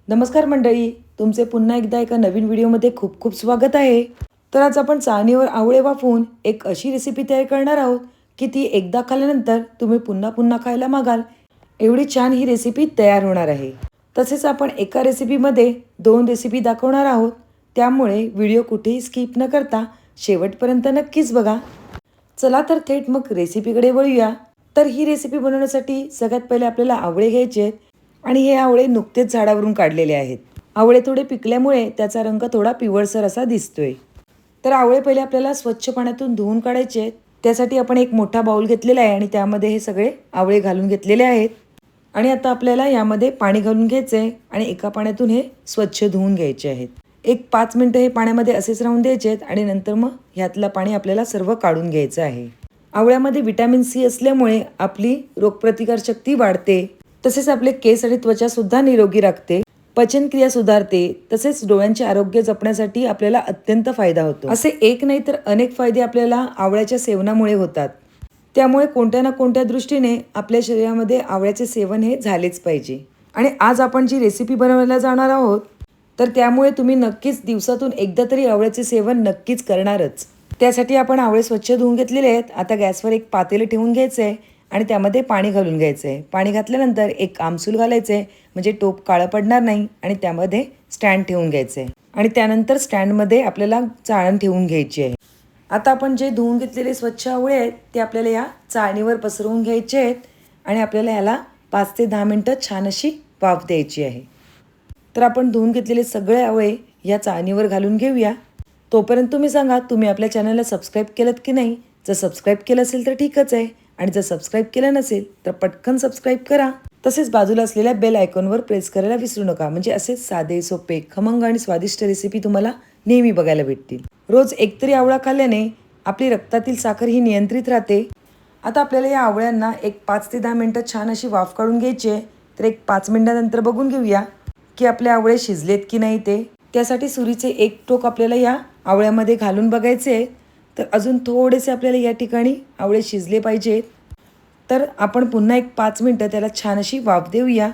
नमस्कार मंडळी, तुमचे पुन्हा एकदा एका नवीन व्हिडिओमध्ये खूप खूप स्वागत आहे. तर आज आपण चाळणीवर आवळे वाफवून एक अशी रेसिपी तयार करणार आहोत की ती एकदा खाल्ल्यानंतर तुम्ही पुन्हा पुन्हा खायला मागाल, एवढी छान ही रेसिपी तयार होणार आहे. तसेच आपण एका रेसिपीमध्ये 2 रेसिपी दाखवणार आहोत, त्यामुळे व्हिडिओ कुठेही स्किप न करता शेवटपर्यंत नक्कीच बघा. चला तर थेट मग रेसिपीकडे वळूया. तर ही रेसिपी बनवण्यासाठी सगळ्यात पहिले आपल्याला आवळे घ्यायचे आहेत आणि हे आवळे नुकतेच झाडावरून काढलेले आहेत. आवळे थोडे पिकल्यामुळे त्याचा रंग थोडा पिवळसर असा दिसतोय. तर आवळे पहिले आपल्याला स्वच्छ पाण्यातून धुवून काढायचे आहेत. त्यासाठी आपण एक मोठा बाउल घेतलेला आहे आणि त्यामध्ये हे सगळे आवळे घालून घेतलेले आहेत. आणि आता आपल्याला यामध्ये पाणी घालून घ्यायचं आहे आणि एका पाण्यातून हे स्वच्छ धुवून घ्यायचे आहेत. एक 5 मिनिटं हे पाण्यामध्ये असेच राहून द्यायचे आहेत आणि नंतर मग ह्यातलं पाणी आपल्याला सर्व काढून घ्यायचं आहे. आवळ्यामध्ये व्हिटॅमिन सी असल्यामुळे आपली रोगप्रतिकारशक्ती वाढते. तसेच आपले केस आणि त्वचा सुद्धा निरोगी राखते, पचनक्रिया सुधारते. तसेच डोळ्यांचे आरोग्य जपण्यासाठी आपल्याला अत्यंत फायदा होतो. असे एक नाही तर अनेक फायदे आपल्याला आवळ्याच्या सेवनामुळे होतात. त्यामुळे कोणत्या ना कोणत्या दृष्टीने आपल्या शरीरामध्ये आवळ्याचे सेवन हे झालेच पाहिजे. आणि आज आपण जी रेसिपी बनवायला जाणार आहोत, तर त्यामुळे तुम्ही नक्कीच दिवसातून एकदा तरी आवळ्याचे सेवन नक्कीच करणारच. त्यासाठी आपण आवळे स्वच्छ धुवून घेतलेले आहेत. आता गॅसवर एक पातेलं ठेवून घ्यायचं आहे आणि त्यामध्ये पाणी घालून घ्यायचं आहे. पाणी घातल्यानंतर एक आमसूल घालायचं आहे, म्हणजे टोप काळं पडणार नाही. आणि त्यामध्ये स्टँड ठेवून घ्यायचं आहे आणि त्यानंतर स्टँडमध्ये आपल्याला चाळण ठेवून घ्यायची आहे. आता आपण जे धुवून घेतलेले स्वच्छ आवळे आहेत ते आपल्याला या चाळणीवर पसरवून घ्यायचे आहेत आणि आपल्याला याला 5 ते 10 मिनटं छान अशी वाफ द्यायची आहे. तर आपण धुवून घेतलेले सगळे आवळे या चाळणीवर घालून घेऊया. तोपर्यंत तुम्ही सांगा, तुम्ही आपल्या चॅनलला सबस्क्राईब केलं की नाही? जर सबस्क्राईब केलं असेल तर ठीकच आहे, आणि जर सबस्क्राईब केलं नसेल तर पटकन सबस्क्राईब करा. तसेच बाजूला असलेल्या बेल आयकॉनवर प्रेस करायला विसरू नका, म्हणजे असेच साधे सोपे खमंग आणि स्वादिष्ट रेसिपी तुम्हाला नेहमी बघायला भेटतील. रोज एकतरी आवळा खाल्ल्याने आपली रक्तातील साखर ही नियंत्रित राहते. आता आपल्याला या आवळ्यांना एक 5 ते 10 मिनटं छान अशी वाफ काढून घ्यायची आहे. तर एक 5 मिनिटानंतर बघून घेऊया की आपले आवळे शिजलेत की नाही ते. त्यासाठी सुरीचे एक टोक आपल्याला या आवळ्यामध्ये घालून बघायचे. तर अजून थोडेसे आपल्याला या ठिकाणी आवळे शिजले पाहिजेत. तर आपण पुन्हा एक 5 मिनिटं त्याला छान अशी वाफ देऊया.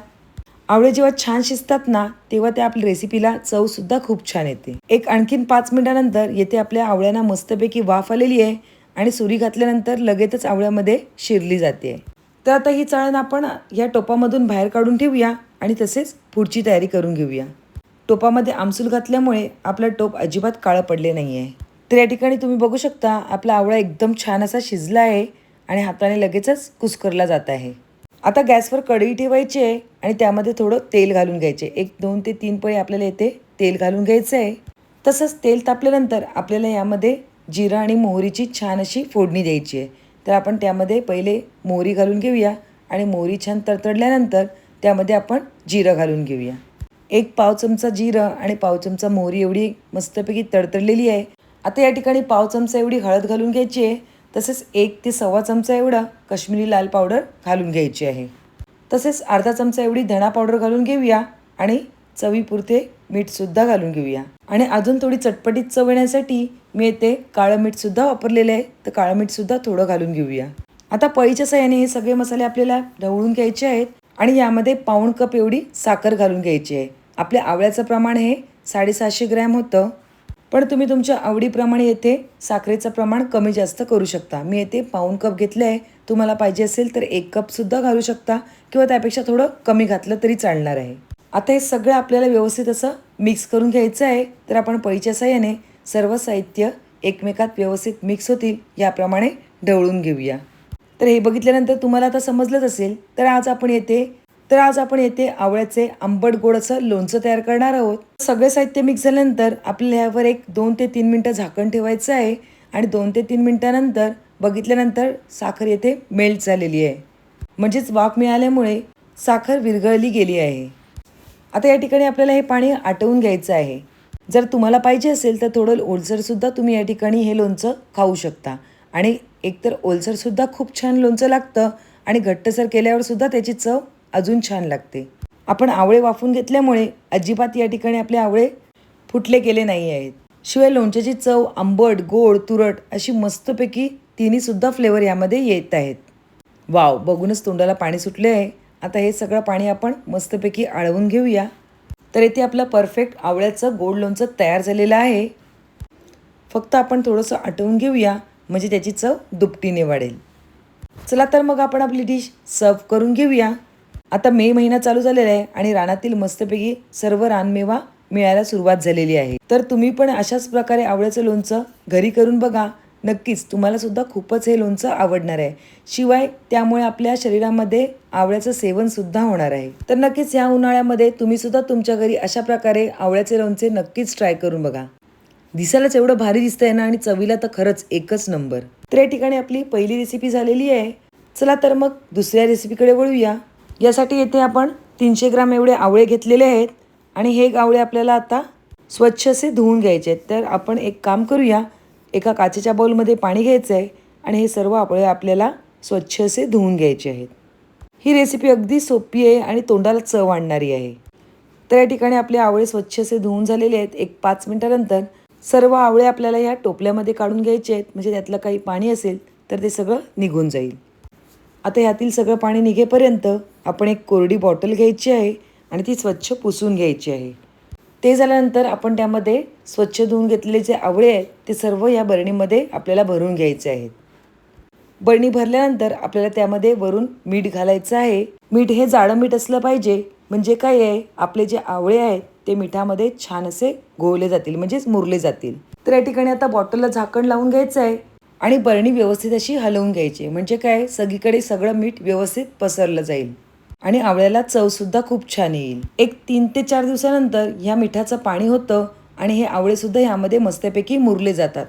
आवळे जेव्हा छान शिजतात ना, तेव्हा त्या आपल्या रेसिपीला चवसुद्धा खूप छान येते. एक आणखीन 5 मिनिटानंतर येथे आपल्या आवळ्यांना मस्तपैकी वाफ आलेली आहे आणि सुरी घातल्यानंतर लगेचच आवळ्यामध्ये शिरली जाते. तर आता ही चाळण आपण या टोपामधून बाहेर काढून ठेवूया आणि तसेच पुढची तयारी करून घेऊया. टोपामध्ये आमसूल घातल्यामुळे आपलं टोप अजिबात काळं पडले नाही आहे. तर या ठिकाणी तुम्ही बघू शकता आपला आवळा एकदम छान असा शिजला आहे आणि हाताने लगेचच कुस्करला जात आहे. आता गॅसवर कढई ठेवायची आहे आणि त्यामध्ये थोडं तेल घालून घ्यायचे. एक 2 ते 3 पळी आपल्याला येथे तेल घालून घ्यायचं आहे. तसंच तेल तापल्यानंतर आपल्याला यामध्ये जिरा आणि मोहरीची छान अशी फोडणी द्यायची आहे. तर आपण त्यामध्ये पहिले मोहरी घालून घेऊया आणि मोहरी छान तडतडल्यानंतर त्यामध्ये आपण जिरं घालून घेऊया. एक पाव चमचा जिरं आणि पाव चमचा मोहरी एवढी मस्तपैकी तडतडलेली आहे. आता या ठिकाणी पाव चमचा एवढी हळद घालून घ्यायची आहे. तसेच 1 ते सव्वा चमचा एवढा काश्मीरी लाल पावडर घालून घ्यायची आहे. तसेच अर्धा चमचा एवढी धणा पावडर घालून घेऊया आणि चवीपुरते मीठसुद्धा घालून घेऊया. आणि अजून थोडी चटपटीत चव येण्यासाठी मी येथे काळं मीठसुद्धा वापरलेलं आहे. तर काळं मीठसुद्धा थोडं घालून घेऊया. आता पळीच्या साहाय्याने हे सगळे मसाले आपल्याला ढवळून घ्यायचे आहेत आणि यामध्ये पाऊण कप एवढी साखर घालून घ्यायची आहे. आपल्या आवळ्याचं प्रमाण हे 750 ग्रॅम होतं, पण तुम्ही तुमच्या आवडीप्रमाणे येथे साखरेचं प्रमाण कमी जास्त करू शकता. मी येथे पाऊण कप घेतलं आहे. तुम्हाला पाहिजे असेल तर 1 कपसुद्धा घालू शकता किंवा त्यापेक्षा थोडं कमी घातलं तरी चालणार आहे. आता हे सगळं आपल्याला व्यवस्थित असं मिक्स करून घ्यायचं आहे. तर आपण पळीच्या साहाय्याने सर्व साहित्य एकमेकात व्यवस्थित मिक्स होतील याप्रमाणे ढवळून घेऊया. तर हे बघितल्यानंतर तुम्हाला आता समजलंच असेल. तर आज आपण येथे आवळ्याचे आंबट गोड असं लोणचं तयार करणार आहोत. सगळे साहित्य मिक्स झाल्यानंतर आपल्याला यावर एक 2 ते 3 मिनिटं झाकण ठेवायचं आहे आणि 2 ते 3 मिनिटानंतर बघितल्यानंतर साखर येथे मेल्ट झालेली आहे, म्हणजेच वाफ मिळाल्यामुळे साखर विरघळली गेली आहे. आता या ठिकाणी आपल्याला हे पाणी आटवून घ्यायचं आहे. जर तुम्हाला पाहिजे असेल तर थोडं ओलसरसुद्धा तुम्ही या ठिकाणी हे लोणचं खाऊ शकता. आणि एकतर ओलसरसुद्धा खूप छान लोणचं लागतं आणि घट्टसर केल्यावर सुद्धा त्याची चव अजून छान लागते. आपण आवळे वाफून घेतल्यामुळे अजिबात या ठिकाणी आपले आवळे फुटले गेले नाही आहेत. शिवाय लोणच्याची चव आंबट, गोड, तुरट अशी मस्तपैकी तिन्हीसुद्धा फ्लेवर यामध्ये येत आहेत. वाव, बघूनच तोंडाला पाणी सुटले आहे. आता हे सगळं पाणी आपण मस्तपैकी आळवून घेऊया. तर इथे आपलं परफेक्ट आवळ्याचं गोड लोणचं तयार झालेलं आहे. फक्त आपण थोडंसं आटवून घेऊया, म्हणजे त्याची चव दुपटीने वाढेल. चला तर मग आपण आपली डिश सर्व करून घेऊया. आता मे महिना चालू झालेला आहे आणि रानातील मस्तपैकी सर्व रानमेवा मिळायला सुरुवात झालेली आहे. तर तुम्ही पण अशाच प्रकारे आवळ्याचं लोणचं घरी करून बघा. नक्कीच तुम्हाला सुद्धा खूपच हे लोणचं आवडणार आहे. शिवाय त्यामुळे आपल्या शरीरामध्ये आवळ्याचं सेवन सुद्धा होणार आहे. तर नक्कीच या उन्हाळ्यामध्ये तुम्ही सुद्धा तुमच्या घरी अशा प्रकारे आवळ्याचे लोणचे नक्कीच ट्राय करून बघा. दिसायलाच एवढं भारी दिसतंय ना, आणि चवीला तर खरंच एकच नंबर. तर या ठिकाणी आपली पहिली रेसिपी झालेली आहे. चला तर मग दुसऱ्या रेसिपीकडे वळूया. यासाठी येथे आपण 300 ग्राम एवढे आवळे घेतलेले आहेत आणि हे आवळे आपल्याला आता स्वच्छ असे धुवून घ्यायचे आहेत. तर आपण एक काम करूया, एका काचेच्या बाउलमध्ये पाणी घ्यायचं आहे आणि हे सर्व आवळे आपल्याला स्वच्छ असे धुवून घ्यायचे आहेत. ही रेसिपी अगदी सोपी आहे आणि तोंडाला चव आणणारी आहे. तर या ठिकाणी आपले आवळे स्वच्छ असे धुवून झालेले आहेत. एक 5 मिनिटानंतर सर्व आवळे आपल्याला या टोपल्यामध्ये काढून घ्यायचे आहेत, म्हणजे त्यातलं काही पाणी असेल तर ते सगळं निघून जाईल. आता ह्यातील सगळं पाणी निघेपर्यंत आपण एक कोरडी बॉटल घ्यायची आहे आणि ती स्वच्छ पुसून घ्यायची आहे. ते झाल्यानंतर आपण त्यामध्ये स्वच्छ धुवून घेतलेले जे आवळे आहेत ते सर्व या बरणीमध्ये आपल्याला भरून घ्यायचे आहेत. बरणी भरल्यानंतर आपल्याला त्यामध्ये वरून मीठ घालायचं आहे. मीठ हे जाडं मीठ असलं पाहिजे, म्हणजे काय आहे, आपले जे आवळे आहेत ते मिठामध्ये छान असे गोवले जातील, म्हणजेच मुरले जातील. तर या ठिकाणी आता बॉटलला झाकण लावून घ्यायचं आहे आणि बरणी व्यवस्थित अशी हलवून घ्यायची, म्हणजे काय, सगळीकडे सगळं मीठ व्यवस्थित पसरलं जाईल आणि आवळ्याला चवसुद्धा खूप छान येईल. एक 3 ते 4 दिवसानंतर ह्या मिठाचं पाणी होतं आणि हे आवळेसुद्धा ह्यामध्ये मस्तपैकी मुरले जातात.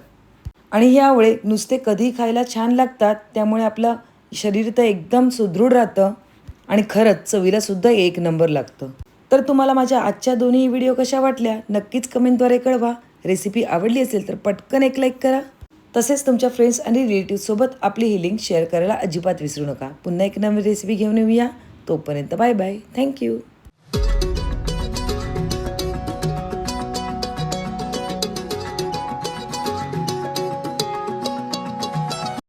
आणि हे आवळे नुसते कधीही खायला छान लागतात, त्यामुळे आपलं शरीर तर एकदम सुदृढ राहतं आणि खरंच चवीला सुद्धा एक नंबर लागतं. तर तुम्हाला माझ्या आजच्या दोन्ही व्हिडिओ कशा वाटल्या नक्कीच कमेंटद्वारे कळवा. रेसिपी आवडली असेल तर पटकन एक लाईक करा. तसेच तुमच्या फ्रेंड्स आणि रिलेटिव्हसोबत आपली ही लिंक शेअर करायला अजिबात विसरू नका. पुन्हा एक नवीन रेसिपी घेऊन येऊया. तोपर्यंत बाय बाय. थँक्यू.